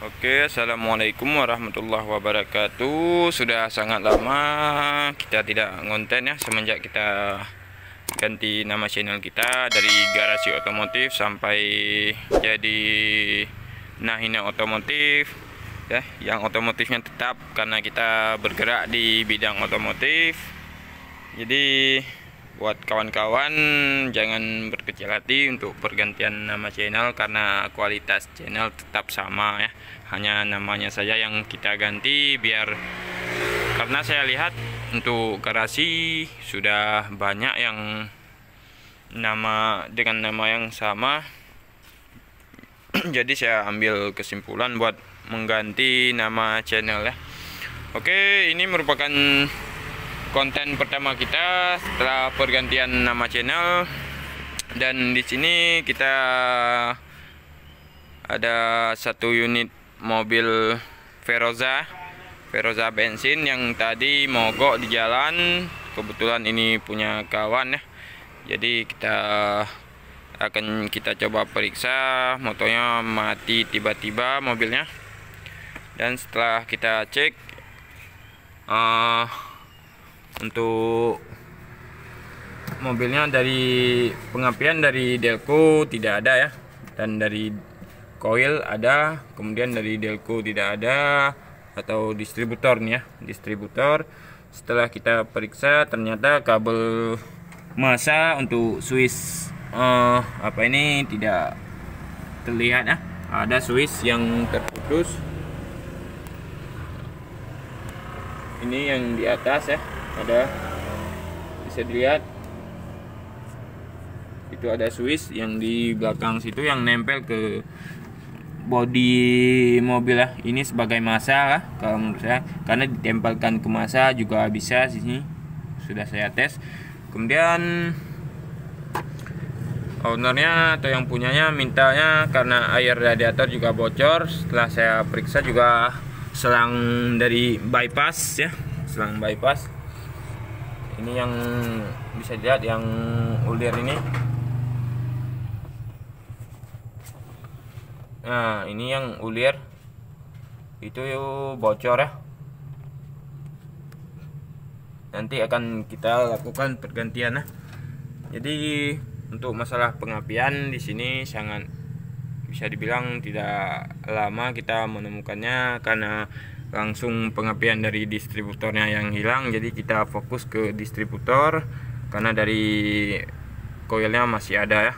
Oke, assalamualaikum warahmatullahi wabarakatuh. Sudah sangat lama kita tidak ngonten ya, semenjak kita ganti nama channel kita dari Garasi Otomotif sampai jadi Nahina Otomotif ya, yang otomotifnya tetap karena kita bergerak di bidang otomotif. Jadi buat kawan-kawan jangan berkecil hati untuk pergantian nama channel karena kualitas channel tetap sama ya. Hanya namanya saja yang kita ganti karena saya lihat untuk Garasi sudah banyak yang dengan nama yang sama. Jadi saya ambil kesimpulan buat mengganti nama channel ya. Oke, ini merupakan konten pertama kita setelah pergantian nama channel, dan di sini kita ada satu unit mobil Veroza bensin yang tadi mogok di jalan. Kebetulan ini punya kawan ya, jadi kita coba periksa, motornya mati tiba-tiba mobilnya. Dan setelah kita cek untuk mobilnya dari pengapian dari Delco tidak ada ya, dan dari koil ada, kemudian dari Delco tidak ada, atau distributor nih ya, distributor. Setelah kita periksa ternyata kabel massa untuk switch ini tidak terlihat ya, ada switch yang terputus. Ini yang di atas ya, ada, bisa dilihat itu ada switch yang di belakang situ yang nempel ke bodi mobil ya. Ini sebagai massa lah kalau menurut saya, karena ditempelkan ke massa juga bisa. Sini sudah saya tes. Kemudian ownernya atau yang punyanya mintanya karena air radiator juga bocor. Setelah saya periksa juga selang dari bypass ya, selang bypass ini yang bisa dilihat, yang ulir ini. Nah, ini yang ulir itu bocor ya. Nanti akan kita lakukan pergantian. Jadi untuk masalah pengapian di sini sangat bisa dibilang tidak lama kita menemukannya karena langsung pengapian dari distributornya yang hilang. Jadi kita fokus ke distributor karena dari koilnya masih ada ya.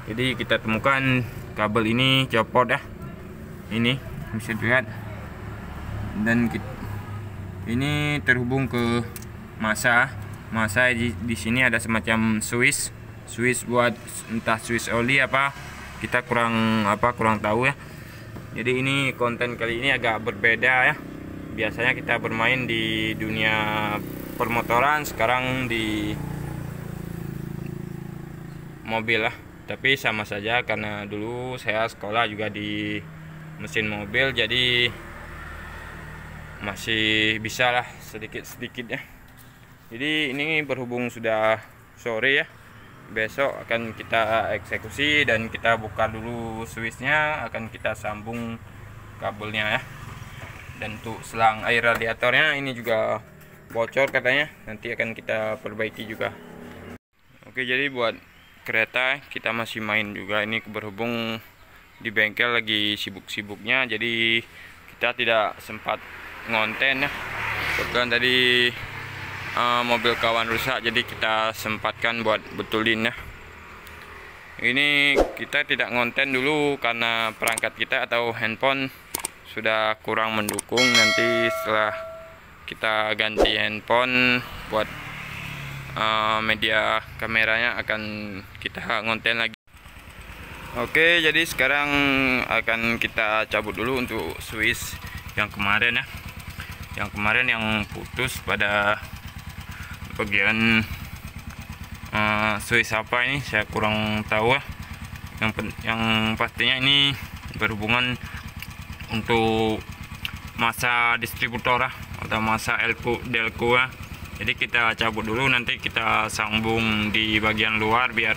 Jadi kita temukan kabel ini copot ya, ini bisa dilihat, dan ini terhubung ke massa di sini ada semacam switch buat entah switch oli apa, kita kurang tahu ya. Jadi ini konten kali ini agak berbeda ya. Biasanya kita bermain di dunia permotoran, sekarang di mobil lah. Tapi sama saja karena dulu saya sekolah juga di mesin mobil, jadi masih bisa lah sedikit-sedikit ya. Jadi ini berhubung sudah sore ya, besok akan kita eksekusi dan kita buka dulu switchnya, akan kita sambung kabelnya ya. Dan untuk selang air radiatornya ini juga bocor katanya, nanti akan kita perbaiki juga. Oke, jadi buat kereta kita masih main juga ini, berhubung di bengkel lagi sibuk-sibuknya, jadi kita tidak sempat ngonten ya. Kebetulan tadi mobil kawan rusak, jadi kita sempatkan buat betulin ya. Ini kita tidak ngonten dulu karena perangkat kita atau handphone sudah kurang mendukung. Nanti setelah kita ganti handphone buat media kameranya akan kita ngonten lagi. Oke, jadi sekarang akan kita cabut dulu untuk switch yang kemarin ya, yang putus pada bagian switch apa ini saya kurang tahu ya. Yang pastinya ini berhubungan untuk massa distributor atau massa Delco ya. Jadi kita cabut dulu, nanti kita sambung di bagian luar biar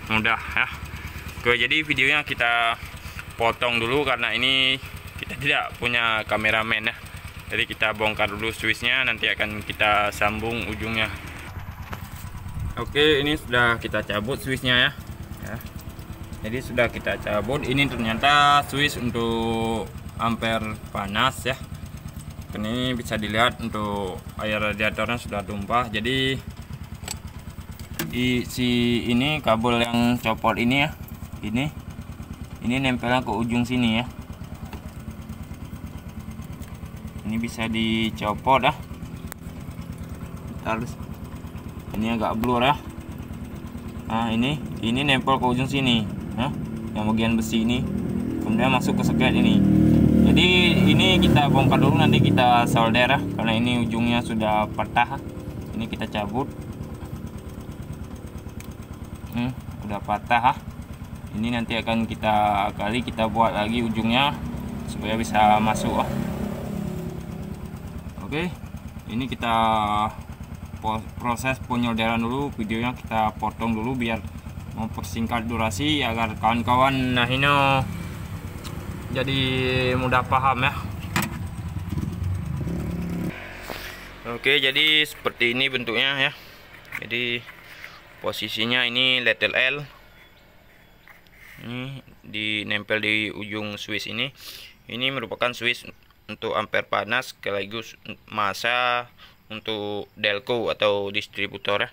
mudah ya. Oke, jadi videonya kita potong dulu karena ini kita tidak punya kameramen ya. Jadi kita bongkar dulu switchnya, nanti akan kita sambung ujungnya. Oke, ini sudah kita cabut switchnya ya. Jadi sudah kita cabut. Ini ternyata switch untuk ampere panas ya. Ini bisa dilihat untuk air radiatornya sudah tumpah. Jadi ini kabel yang copot ini ya, ini nempelnya ke ujung sini ya. Ini bisa dicopot ya. Harus ini agak blur ya. Nah ini nempel ke ujung sini ya, yang bagian besi ini, kemudian masuk ke soket ini. Jadi ini kita bongkar dulu, nanti kita solder ya, karena ini ujungnya sudah patah. Ini kita cabut. Udah patah. Ini nanti akan kita buat lagi ujungnya supaya bisa masuk. Oke, ini kita proses penyolderan dulu, videonya kita potong dulu biar mempersingkat durasi agar kawan-kawan ini jadi mudah paham ya. Oke, jadi seperti ini bentuknya ya. Jadi posisinya ini letter L, ini dinempel di ujung switch ini. Ini merupakan switch untuk ampere panas sekaligus massa untuk delco atau distributor ya.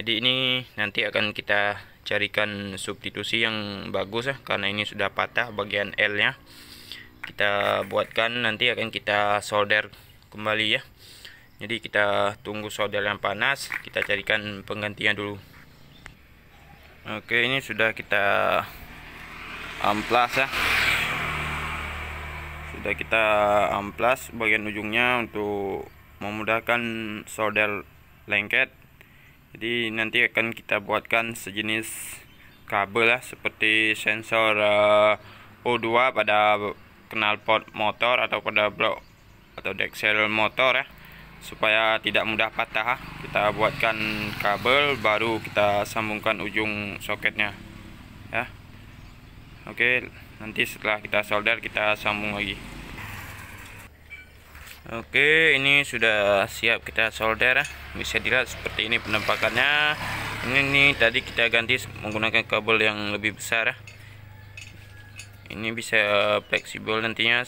Jadi ini nanti akan kita carikan substitusi yang bagus ya, karena ini sudah patah bagian L nya. Kita buatkan, nanti akan kita solder kembali ya. Jadi kita tunggu solder yang panas, kita carikan penggantinya dulu. Oke, ini sudah kita amplas ya. Sudah kita amplas bagian ujungnya untuk memudahkan solder lengket. Jadi nanti akan kita buatkan sejenis kabel ya, seperti sensor O2 pada knalpot motor atau pada blok atau deksel motor ya, supaya tidak mudah patah. Kita buatkan kabel, baru kita sambungkan ujung soketnya ya. Oke, nanti setelah kita solder kita sambung lagi. Oke, ini sudah siap kita solder ya. Bisa dilihat seperti ini penampakannya. Ini tadi kita ganti menggunakan kabel yang lebih besar ya. Ini bisa fleksibel nantinya,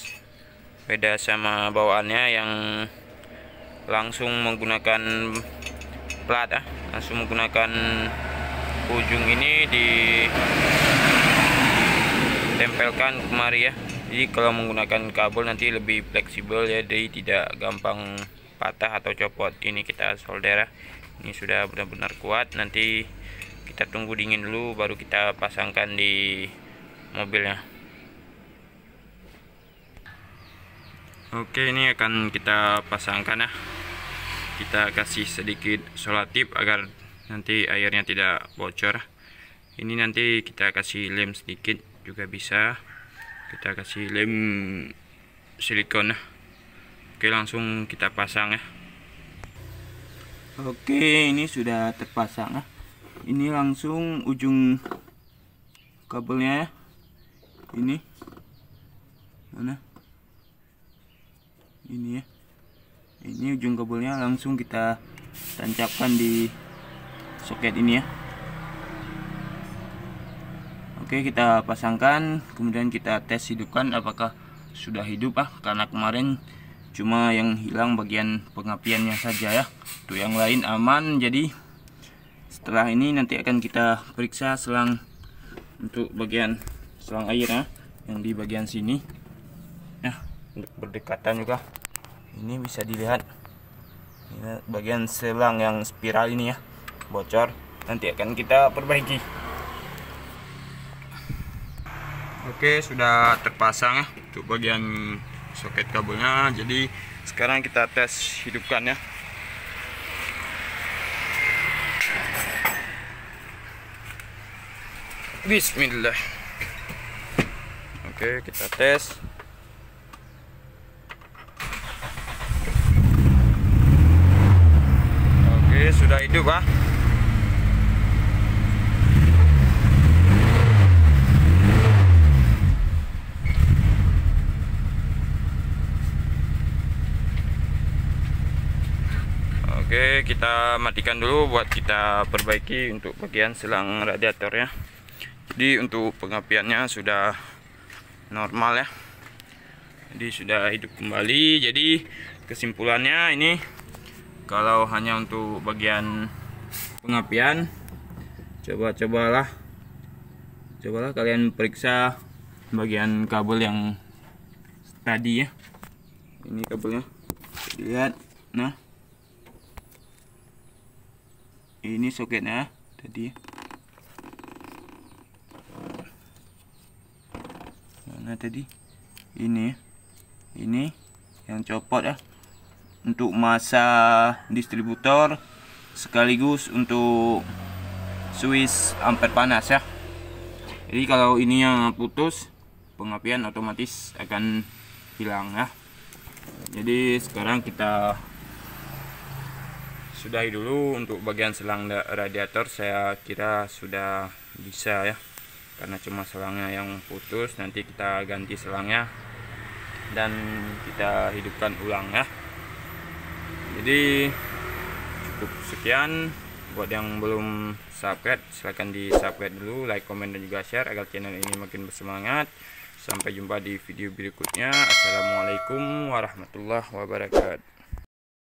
beda sama bawaannya yang langsung menggunakan plat ya, langsung menggunakan ujung ini ditempelkan kemari ya. Jadi kalau menggunakan kabel nanti lebih fleksibel ya, jadi tidak gampang patah atau copot. Ini kita solder ya. Ini sudah benar-benar kuat. Nanti kita tunggu dingin dulu baru kita pasangkan di mobilnya. Oke, ini akan kita pasangkan ya. Kita kasih sedikit selotip agar nanti airnya tidak bocor. Ini nanti kita kasih lem sedikit juga bisa. Kita kasih lem silikon ya. Oke, langsung kita pasang ya. Oke, ini sudah terpasang ya. Ini langsung ujung kabelnya ya. Ini mana? Ini ya. Ini ujung kabelnya langsung kita tancapkan di soket ini ya. Oke, kita pasangkan, kemudian kita tes hidupkan apakah sudah hidup karena kemarin cuma yang hilang bagian pengapiannya saja ya. Untuk yang lain aman. Jadi setelah ini nanti akan kita periksa selang untuk bagian selang air ya, yang di bagian sini ya, untuk berdekatan juga. Ini bisa dilihat ini bagian selang yang spiral ini ya, bocor. Nanti akan kita perbaiki. Oke, sudah terpasang ya untuk bagian soket kabelnya. Jadi sekarang kita tes hidupkan ya. Bismillah. Oke, kita tes. Oke, sudah hidup Oke, kita matikan dulu buat kita perbaiki untuk bagian selang radiatornya. Jadi untuk pengapiannya sudah normal ya, jadi sudah hidup kembali. Jadi kesimpulannya ini, kalau hanya untuk bagian pengapian, cobalah kalian periksa bagian kabel yang tadi ya. Ini kabelnya, lihat. Nah, ini soketnya tadi. Mana tadi? Ini yang copot ya, untuk masa distributor sekaligus untuk switch ampere panas ya. Jadi kalau ini yang putus, pengapian otomatis akan hilang ya. Jadi sekarang kita sudahi dulu untuk bagian selang radiator. Saya kira sudah bisa ya, karena cuma selangnya yang putus. Nanti kita ganti selangnya dan kita hidupkan ulang ya. Jadi cukup sekian. Buat yang belum subscribe, silahkan di subscribe dulu, like, komen, dan juga share agar channel ini makin bersemangat. Sampai jumpa di video berikutnya. Assalamualaikum warahmatullahi wabarakatuh.